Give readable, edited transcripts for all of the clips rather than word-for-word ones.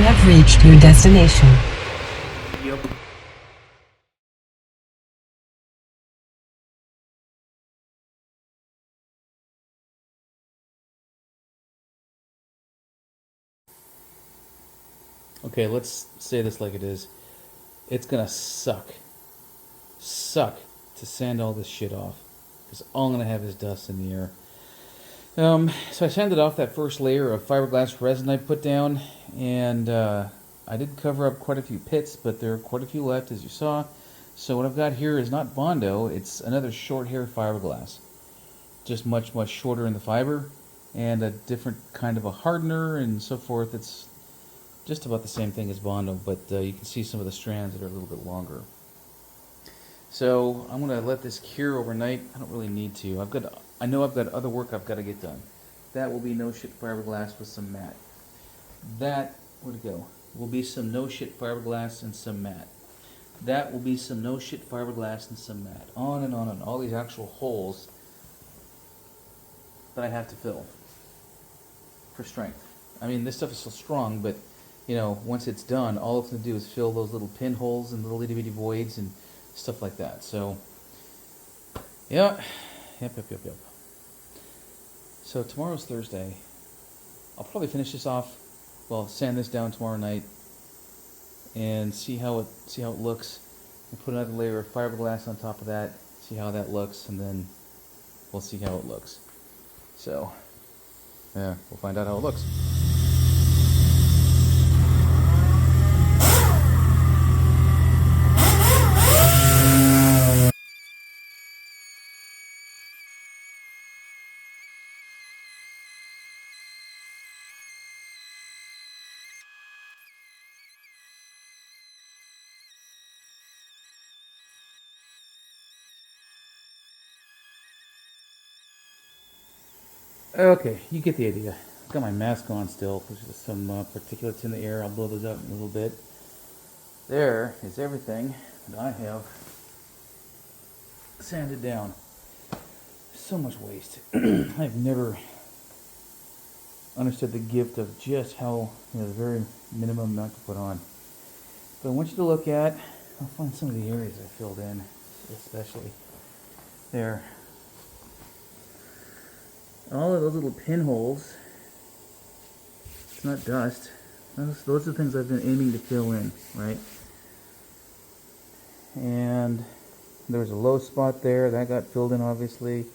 You have reached your destination. Yep. Okay, let's say this like it is. It's gonna suck to sand all this shit off, because all I'm gonna have is dust in the air. So I sanded off that first layer of fiberglass resin I put down, and I did cover up quite a few pits, but there are quite a few left, as you saw. So what I've got here is not Bondo, it's another short hair fiberglass, just much shorter in the fiber, and a different kind of a hardener and so forth. It's just about the same thing as Bondo, but you can see some of the strands that are a little bit longer. So I'm gonna let this cure overnight. I don't really need to. I know I've got other work I've got to get done. That will be no shit fiberglass with some matte. That, where'd it go? Will be some no shit fiberglass and some matte. That will be some no shit fiberglass and some matte. On and on and all these actual holes that I have to fill for strength. I mean, this stuff is so strong, but you know, once it's done, all it's going to do is fill those little pinholes and little itty bitty voids and stuff like that. So, yeah, yep. So tomorrow's Thursday. I'll probably finish this off. Well, sand this down tomorrow night and see how it looks, and put another layer of fiberglass on top of that. See how that looks, and then we'll see how it looks. So, yeah, we'll find out how it looks. Okay, you get the idea. I've got my mask on still. There's just some particulates in the air. I'll blow those out in a little bit. There is everything that I have sanded down. So much waste. I've never understood the gift of just how, the very minimum amount to put on. But I want you to look at, I'll find some of the areas I filled in, especially there. All of those little pinholes, it's not dust. Those are the things I've been aiming to fill in, right? And there was a low spot there, that got filled in obviously.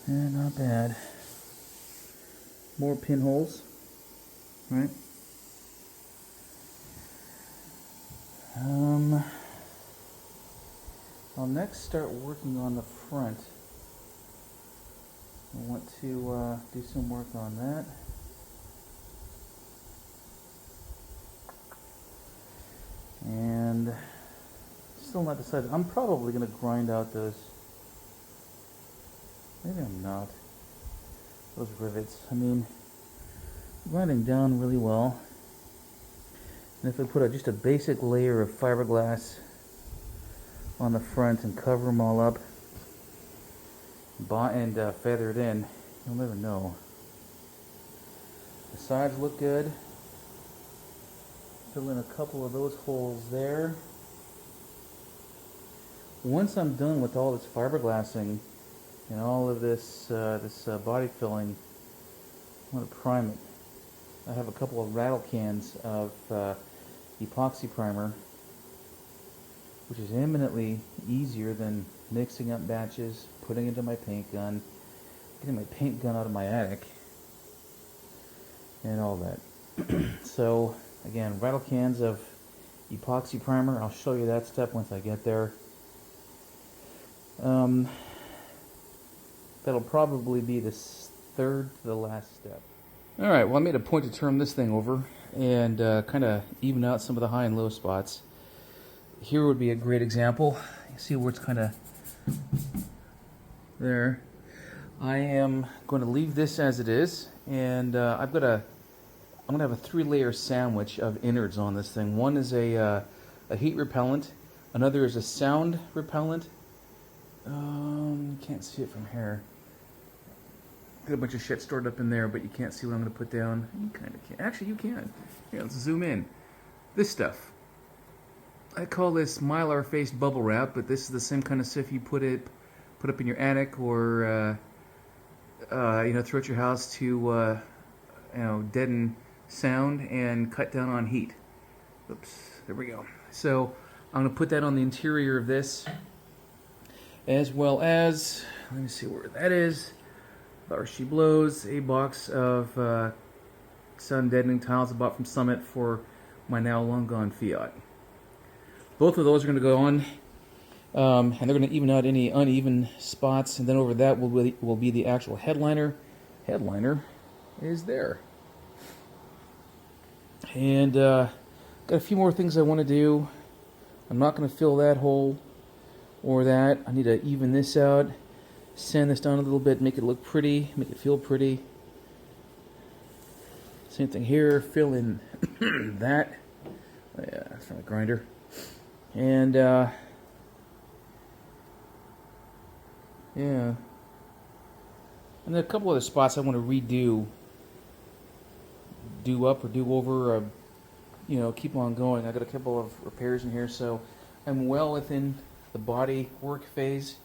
Yeah, not bad. More pinholes, right? I'll next start working on the front. I want to do some work on that. And still not decided. I'm probably going to grind out those. Maybe I'm not. Those rivets. I mean, grinding down really well. And if I put just a basic layer of fiberglass on the front and cover them all up and feather it in, you'll never know. The sides look good. Fill in a couple of those holes there. Once I'm done with all this fiberglassing and all of this body filling, I'm going to prime it. I have a couple of rattle cans of epoxy primer, which is eminently easier than mixing up batches, putting it into my paint gun, getting my paint gun out of my attic, and all that. So, again, rattle cans of epoxy primer. I'll show you that step once I get there. That'll probably be the third to the last step. Alright, well, I made a point to turn this thing over and kind of even out some of the high and low spots. Here would be a great example. You see where it's kind of there. I am going to leave this as it is, and I'm going to have a 3-layer sandwich of innards on this thing. One is a heat repellent, another is a sound repellent. You can't see it from here. Got a bunch of shit stored up in there, but you can't see what I'm going to put down. You kind of can. Actually, you can. Here, let's zoom in. This stuff. I call this mylar-faced bubble wrap, but this is the same kind of stuff you put up in your attic or throughout your house to deaden sound and cut down on heat. Oops, there we go. So I'm going to put that on the interior of this, as well as, let me see where that is. Or she blows a box of sun deadening tiles I bought from Summit for my now long gone Fiat. Both of those are going to go on, and they're going to even out any uneven spots. And then over that will be the actual headliner. Headliner is there. And got a few more things I want to do. I'm not going to fill that hole or that. I need to even this out. Sand this down a little bit, make it look pretty, make it feel pretty. Same thing here, fill in that. Oh, yeah, that's from the grinder. And, yeah. And then a couple other spots I want to redo. Do up or do over, keep on going. I got a couple of repairs in here, so I'm well within the body work phase.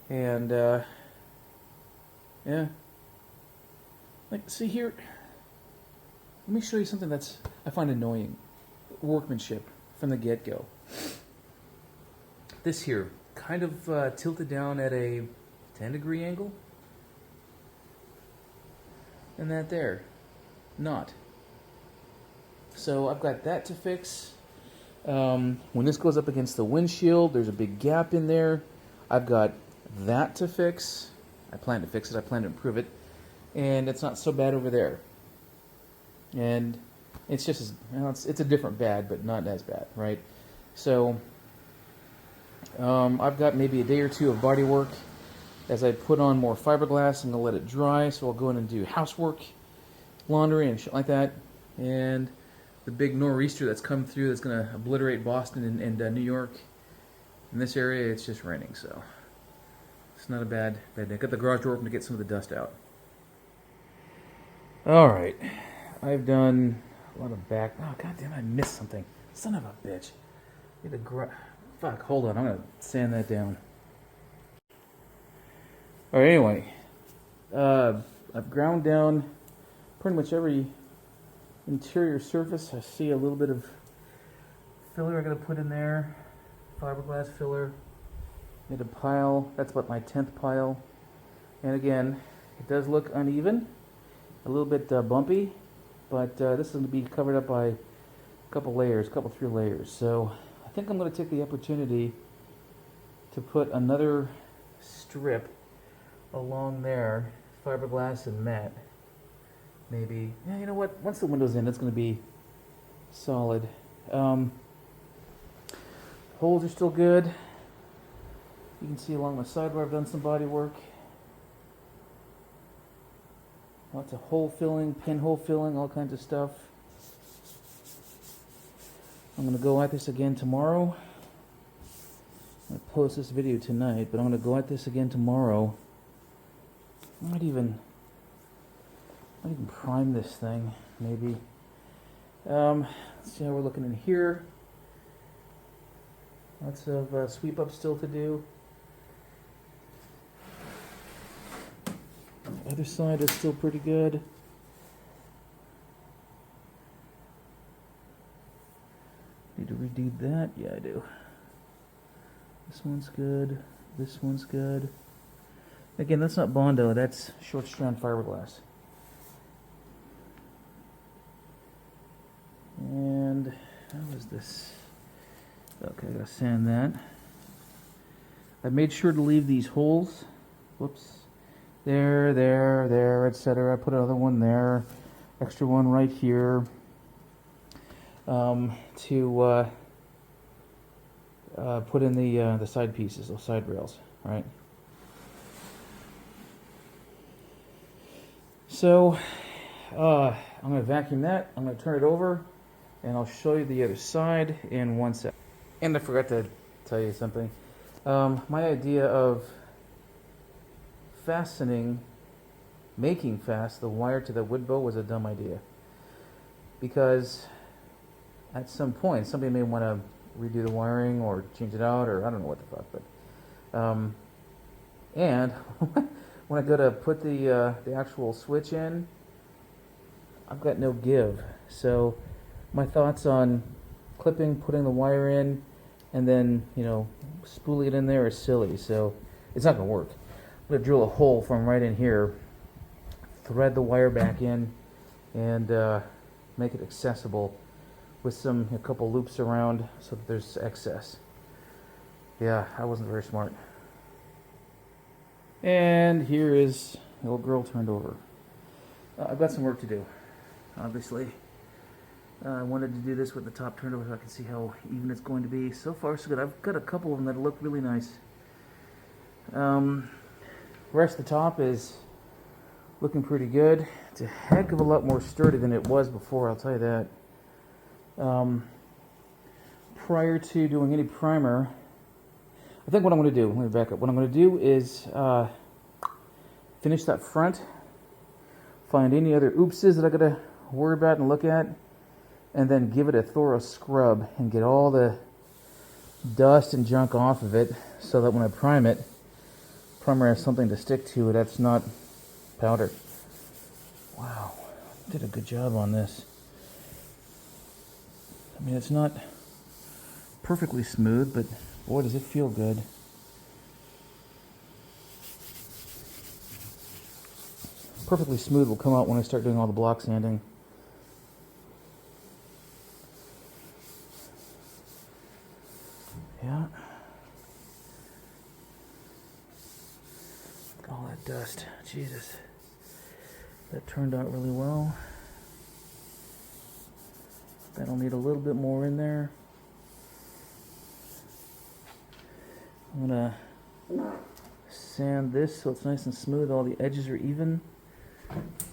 And, yeah. Like, see here, let me show you something that's, I find annoying. Workmanship from the get-go. This here, kind of tilted down at a 10-degree angle. And that there, not. So I've got that to fix. When this goes up against the windshield, there's a big gap in there. I've got that to fix. I plan to fix it. I plan to improve it. And it's not so bad over there. And it's just as, it's a different bad, but not as bad, right? So I've got maybe a day or two of body work. As I put on more fiberglass, I'm going to let it dry. So I'll go in and do housework, laundry, and shit like that. And the big nor'easter that's come through that's going to obliterate Boston and New York. In this area, it's just raining, so it's not a bad day. Got the garage door open to get some of the dust out. All right, I've done a lot of back. Oh goddamn! I missed something. Son of a bitch. Fuck. Hold on. I'm gonna sand that down. All right. Anyway, I've ground down pretty much every interior surface. I see a little bit of filler I gotta put in there. Fiberglass filler. Made a pile. That's about my 10th pile. And again, it does look uneven, a little bit bumpy, but this is going to be covered up by a couple 3 layers. So I think I'm going to take the opportunity to put another strip along there, fiberglass and matte. Maybe, yeah, you know what? Once the window's in, it's going to be solid. Holes are still good. You can see along the side where I've done some body work. Lots of hole filling, pinhole filling, all kinds of stuff. I'm going to go at this again tomorrow. I'm going to post this video tonight, but I'm going to go at this again tomorrow. I might even prime this thing, maybe. Let's see how we're looking in here. Lots of sweep up still to do. Other side is still pretty good. Need to redo that? Yeah, I do. This one's good. This one's good. Again, that's not Bondo. That's short strand fiberglass. And how is this? Okay, I gotta sand that. I made sure to leave these holes. Whoops. There, etc. I put another one there, extra one right here, to put in the side pieces, those side rails, right? So I'm going to vacuum that. I'm going to turn it over, and I'll show you the other side in 1 sec. And I forgot to tell you something. My idea of fastening making fast the wire to the wood bow was a dumb idea. Because at some point, somebody may want to redo the wiring or change it out, or I don't know what the fuck. But and when I go to put the actual switch in, I've got no give. So my thoughts on clipping, putting the wire in, and then, you know, spooling it in there is silly. So it's not going to work. I'm going to drill a hole from right in here, thread the wire back in, and make it accessible with a couple loops around so that there's excess. Yeah, I wasn't very smart. And here is the old girl turned over. I've got some work to do, obviously. I wanted to do this with the top turned over so I can see how even it's going to be. So far, so good. I've got a couple of them that look really nice. The rest of the top is looking pretty good. It's a heck of a lot more sturdy than it was before, I'll tell you that. Prior to doing any primer, I think what I'm going to do, let me back up. What I'm going to do is finish that front, find any other oopses that I got to worry about and look at, and then give it a thorough scrub and get all the dust and junk off of it so that when I prime it, primer has something to stick to. That's not powder. Wow, did a good job on this. I mean, it's not perfectly smooth, but boy, does it feel good. Perfectly smooth will come out when I start doing all the block sanding. Yeah. All that dust. Jesus. That turned out really well. That'll need a little bit more in there. I'm gonna sand this so it's nice and smooth. All the edges are even.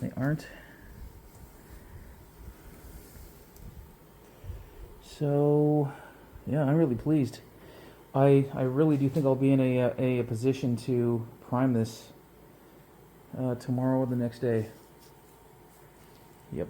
They aren't. So, yeah, I'm really pleased. I really do think I'll be in a position to prime this tomorrow or the next day. Yep.